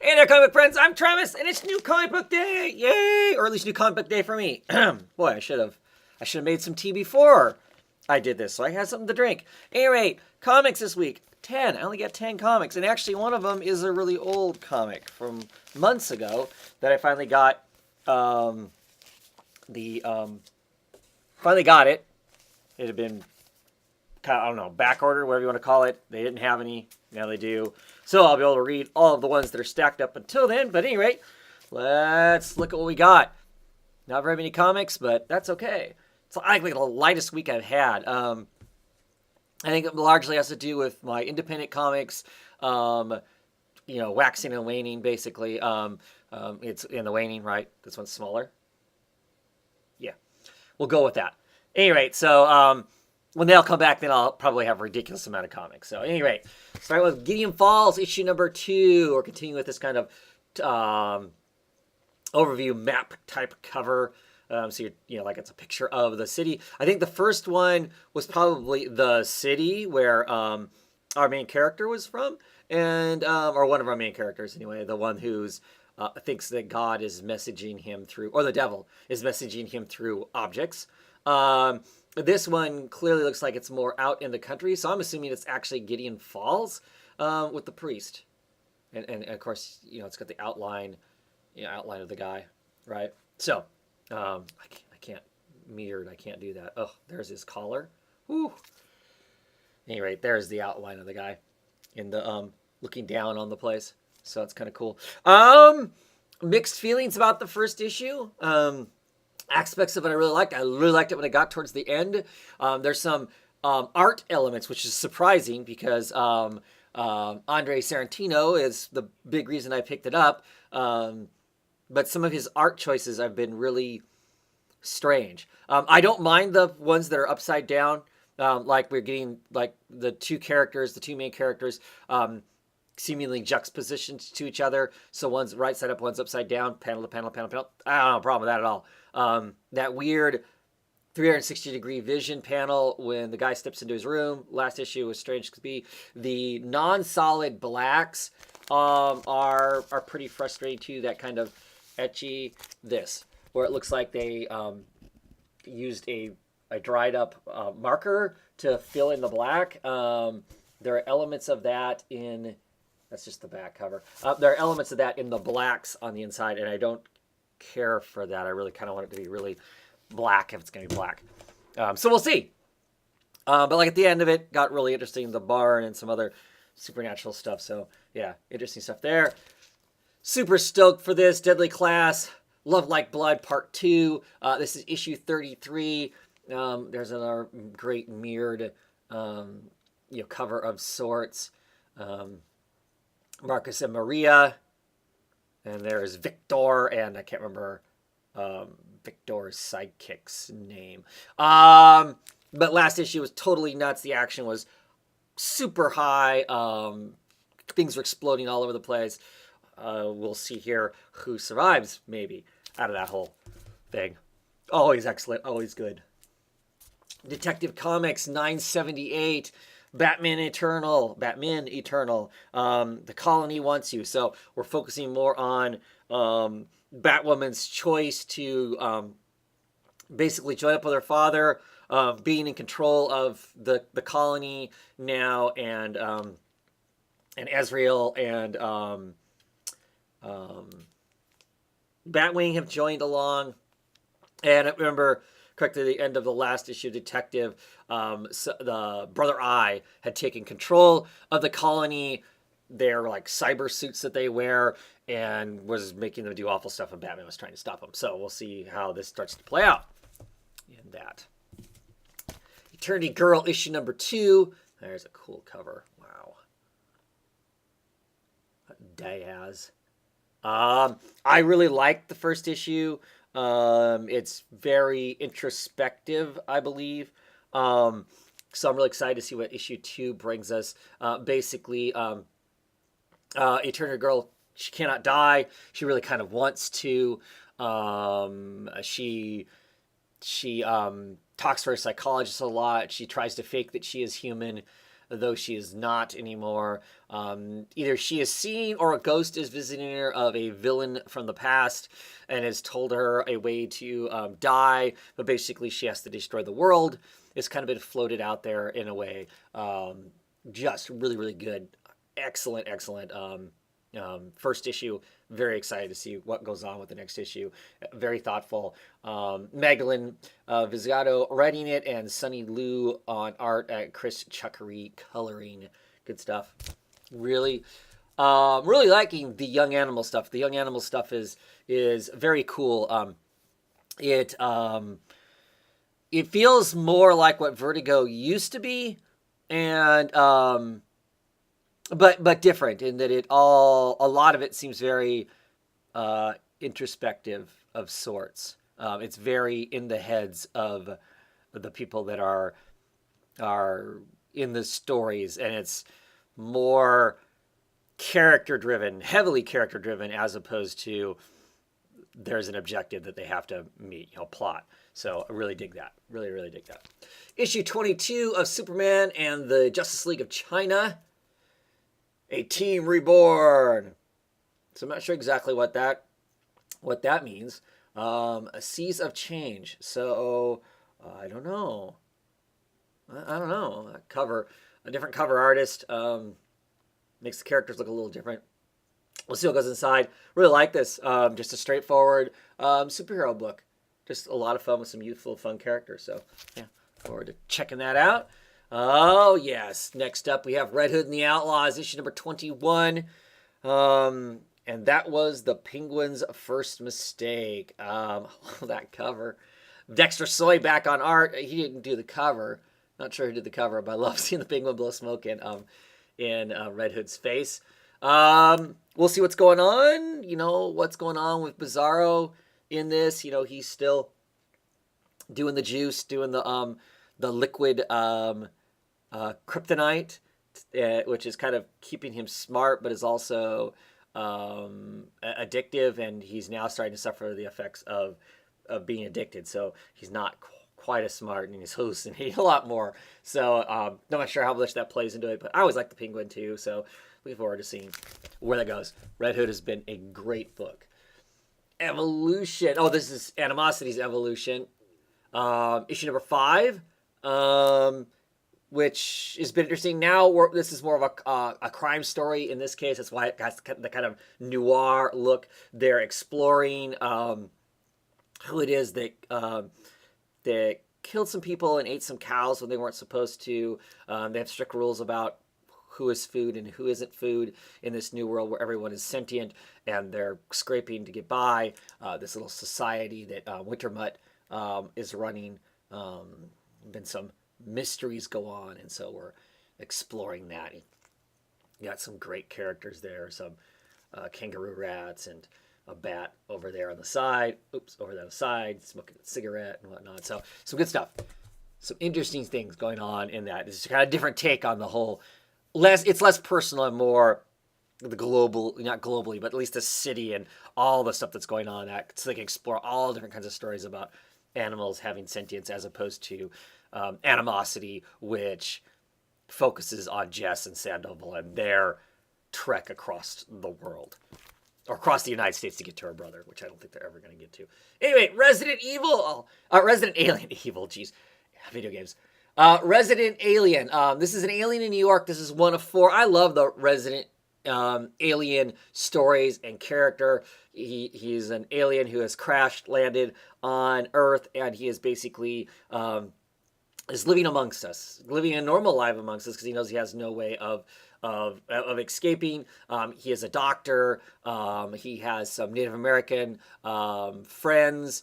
Hey there, comic friends. I'm Travis, and it's new comic book day. Yay! Or at least new comic book day for me. Boy, I should have made some tea before I did this, so I had something to drink. Anyway, comics this week. 10. I only got 10 comics, and actually one of them is a really old comic from months ago that I finally got. Finally got it. It had been kind of, I don't know, back order, whatever you want to call it. They didn't have any. Now they do. So I'll be able to read all of the ones that are stacked up until then. But at any rate, let's look at what we got. Not very many comics, but that's okay. It's like the lightest week I've had. I think it largely has to do with my independent comics, waxing and waning, basically. It's in the waning, right? This one's smaller. Yeah, we'll go with that. Anyway, so when they all come back, then I'll probably have a ridiculous amount of comics. So anyway, start with Gideon Falls, issue number 2. We're continuing with this kind of overview map type cover. So like it's a picture of the city. I think the first one was probably the city where our main character was from, and or one of our main characters anyway, the one who's thinks that God is messaging him through, or the devil is messaging him through objects. This one clearly looks like it's more out in the country, so I'm assuming it's actually Gideon Falls with the priest, and of course it's got the outline of the guy, right? So I can't mirrored. I can't do that. Oh, there's his collar. Whew. Anyway, there's the outline of the guy in the looking down on the place. So it's kind of cool. Mixed feelings about the first issue. Aspects of it I really liked. I really liked it when it got towards the end. There's some art elements, which is surprising because Andre Sorrentino is the big reason I picked it up. But some of his art choices have been really strange. I don't mind the ones that are upside down. Like we're getting like the two main characters, seemingly juxtapositioned to each other. So one's right side up, one's upside down, panel to panel, panel to panel. I don't have a problem with that at all. That weird 360-degree vision panel when the guy steps into his room. Last issue was strange to be. The non-solid blacks are pretty frustrating too. That kind of etchy where it looks like they used a dried up marker to fill in the black. There are elements of that in, that's just the back cover. There are elements of that in the blacks on the inside, and I don't care for that. I really kind of want it to be really black if it's going to be black. So we'll see. But like at the end of it, got really interesting. The barn and some other supernatural stuff. So yeah, interesting stuff there. Super stoked for this. Deadly Class, Love Like Blood, Part 2. This is issue 33. There's another great mirrored cover of sorts. Marcus and Maria. And there's Victor, and I can't remember Victor's sidekick's name. But last issue was totally nuts. The action was super high. Things were exploding all over the place. We'll see here who survives, maybe, out of that whole thing. Always excellent. Always good. Detective Comics 978. Batman Eternal. The Colony Wants You. So we're focusing more on Batwoman's choice to basically join up with her father, being in control of the colony now, and Ezreal and Batwing have joined along. And I remember correctly, the end of the last issue, Detective, so the Brother Eye had taken control of the colony. Their like cyber suits that they wear, and was making them do awful stuff, and Batman was trying to stop them. So we'll see how this starts to play out in that. Eternity Girl, issue number 2. There's a cool cover. Wow. Diaz. I really liked the first issue. It's very introspective, I believe. So I'm really excited to see what issue 2 brings us. Basically, Eternity Girl, she cannot die. She really kind of wants to. She talks to her psychologist a lot. She tries to fake that she is human. though she is not anymore. Either she is seen or a ghost is visiting her of a villain from the past and has told her a way to die, but basically she has to destroy the world. It's kind of been floated out there in a way. Just really, really good. Excellent, excellent. First issue. Very excited to see what goes on with the next issue. Very thoughtful. Magdalene Vizcato writing it, and Sunny Liu on art, at Chris Chuckery coloring. Good stuff. Really, really liking the Young Animal stuff. The Young Animal stuff is very cool. It feels more like what Vertigo used to be, and but different in that a lot of it seems very introspective of sorts. It's very in the heads of the people that are in the stories, and it's more character driven, heavily character driven, as opposed to there's an objective that they have to meet, plot. So I really dig that. Really, really dig that. Issue 22 of Superman and the Justice League of China. A Team Reborn. So I'm not sure exactly what that means. A Seas of Change. So I don't know. A different cover artist makes the characters look a little different. We'll see what goes inside. Really like this. Just a straightforward superhero book. Just a lot of fun with some youthful, fun characters. So yeah, forward to checking that out. Oh, yes. Next up, we have Red Hood and the Outlaws, issue number 21. And that was the Penguin's first mistake. That cover. Dexter Soy back on art. He didn't do the cover. Not sure who did the cover, but I love seeing the Penguin blow smoke in Red Hood's face. We'll see what's going on. What's going on with Bizarro in this. He's still doing the juice, doing the liquid kryptonite, which is kind of keeping him smart, but is also addictive, and he's now starting to suffer the effects of being addicted. So he's not quite as smart, and he's hallucinating a lot more. So I'm not sure how much that plays into it, but I always like the Penguin too. So looking forward to seeing where that goes. Red Hood has been a great book. Evolution. Oh, this is Animosity's Evolution. Issue number 5. Which has been interesting. Now this is more of a crime story in this case. That's why it has the kind of noir look. They're exploring who it is that killed some people and ate some cows when they weren't supposed to. They have strict rules about who is food and who isn't food in this new world where everyone is sentient and they're scraping to get by. This little society that Wintermutt is running. Been some mysteries go on, and so we're exploring that. You got some great characters there, some kangaroo rats and a bat over there on the side. Over there on the side, smoking a cigarette and whatnot. So some good stuff. Some interesting things going on in that. It's kind of a different take on the whole. It's less personal and more the global, not globally, but at least the city and all the stuff that's going on. So they can explore all different kinds of stories about animals having sentience, as opposed to Animosity, which focuses on Jess and Sandoval and their trek across the world, or across the United States to get to her brother, which I don't think they're ever going to get to. Anyway, Resident Alien Evil, geez, video games. Resident Alien. This is an alien in New York. This is one of 4. I love the Resident Alien stories and character. He's an alien who has landed on Earth, and he is basically is living amongst us, living a normal life amongst us, because he knows he has no way of escaping. He is a doctor. He has some Native American friends,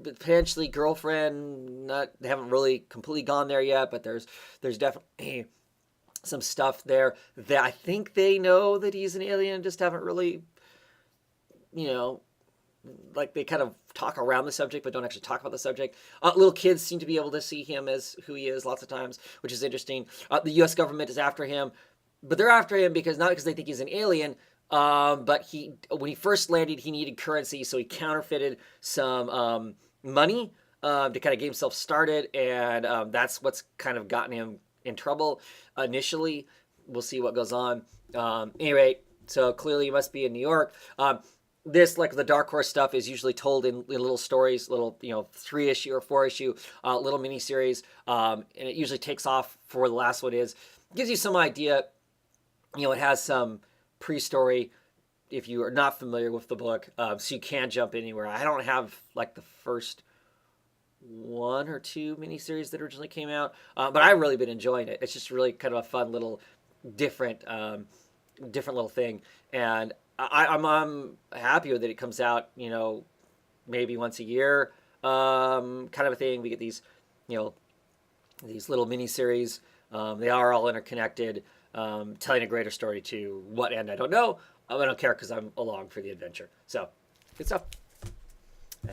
potentially girlfriend. They haven't really completely gone there yet, but there's definitely some stuff there that I think they know that he's an alien, just haven't really, like they kind of talk around the subject, but don't actually talk about the subject. Little kids seem to be able to see him as who he is lots of times, which is interesting. The U.S. government is after him, but they're after him not because they think he's an alien, but when he first landed, he needed currency, so he counterfeited some money to kind of get himself started, and that's what's kind of gotten him in trouble initially. We'll see what goes on. Anyway, so clearly you must be in New York. This, like the Dark Horse stuff, is usually told in little stories, little 3-issue or 4-issue little miniseries, and it usually takes off for the last one. Gives you some idea. It has some pre-story if you are not familiar with the book, so you can jump anywhere. I don't have like the first 1 or 2 miniseries that originally came out, but I've really been enjoying it. It's just really kind of a fun little different little thing, and I'm happy with it. It comes out, maybe once a year, kind of a thing. We get these, these little miniseries. They are all interconnected, telling a greater story. To what end, I don't know. I don't care because I'm along for the adventure. So, good stuff.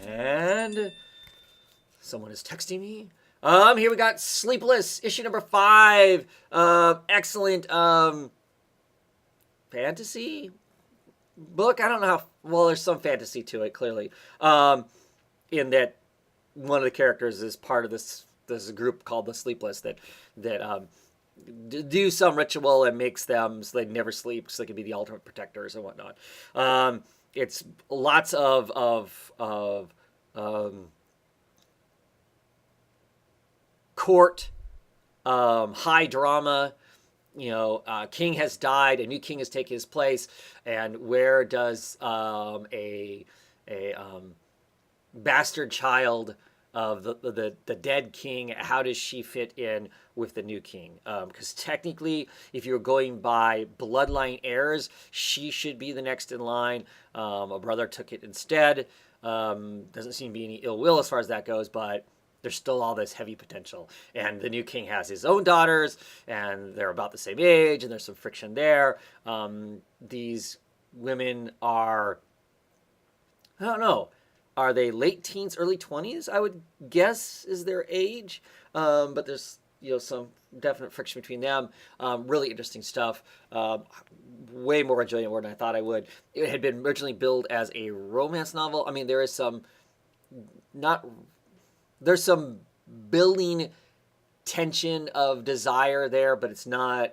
And someone is texting me. Here we got Sleepless, issue number 5. Excellent fantasy book. I don't know how well. There's some fantasy to it, clearly, in that one of the characters is part of this group called the Sleepless that do some ritual and makes them so they never sleep, so they can be the ultimate protectors and whatnot. It's lots of court, high drama. King has died, a new king has taken his place, and where does a bastard child of the dead king, how does she fit in with the new king? Because technically, if you're going by bloodline heirs, she should be the next in line. A brother took it instead. Doesn't seem to be any ill will as far as that goes, but there's still all this heavy potential. And the new king has his own daughters, and they're about the same age, and there's some friction there. These women are, I don't know, are they late teens, early 20s, I would guess is their age. But there's, some definite friction between them. Really interesting stuff. Way more enjoyable than I thought I would. It had been originally billed as a romance novel. I mean, there is some, there's some building tension of desire there, but it's not,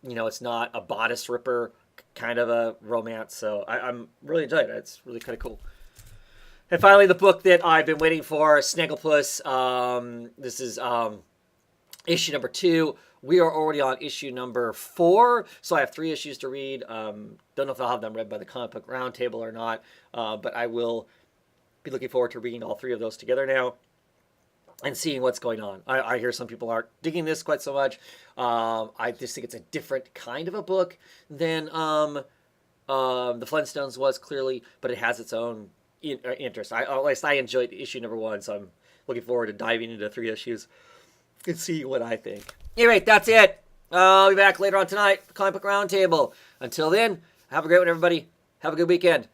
it's not a bodice ripper kind of a romance. So I'm really enjoying it. It's really kind of cool. And finally, the book that I've been waiting for, Snagglepuss. This is issue number 2. We are already on issue number 4, so I have 3 issues to read. Don't know if I'll have them read by the Comic Book Roundtable or not, but I will be looking forward to reading all 3 of those together now and seeing what's going on. I hear some people aren't digging this quite so much. I just think it's a different kind of a book than the Flintstones was, clearly, but it has its own interest. At least I enjoyed issue number 1, so I'm looking forward to diving into 3 issues and see what I think. Anyway, that's it. I'll be back later on tonight, Comic Book Roundtable. Until then, have a great one, everybody. Have a good weekend.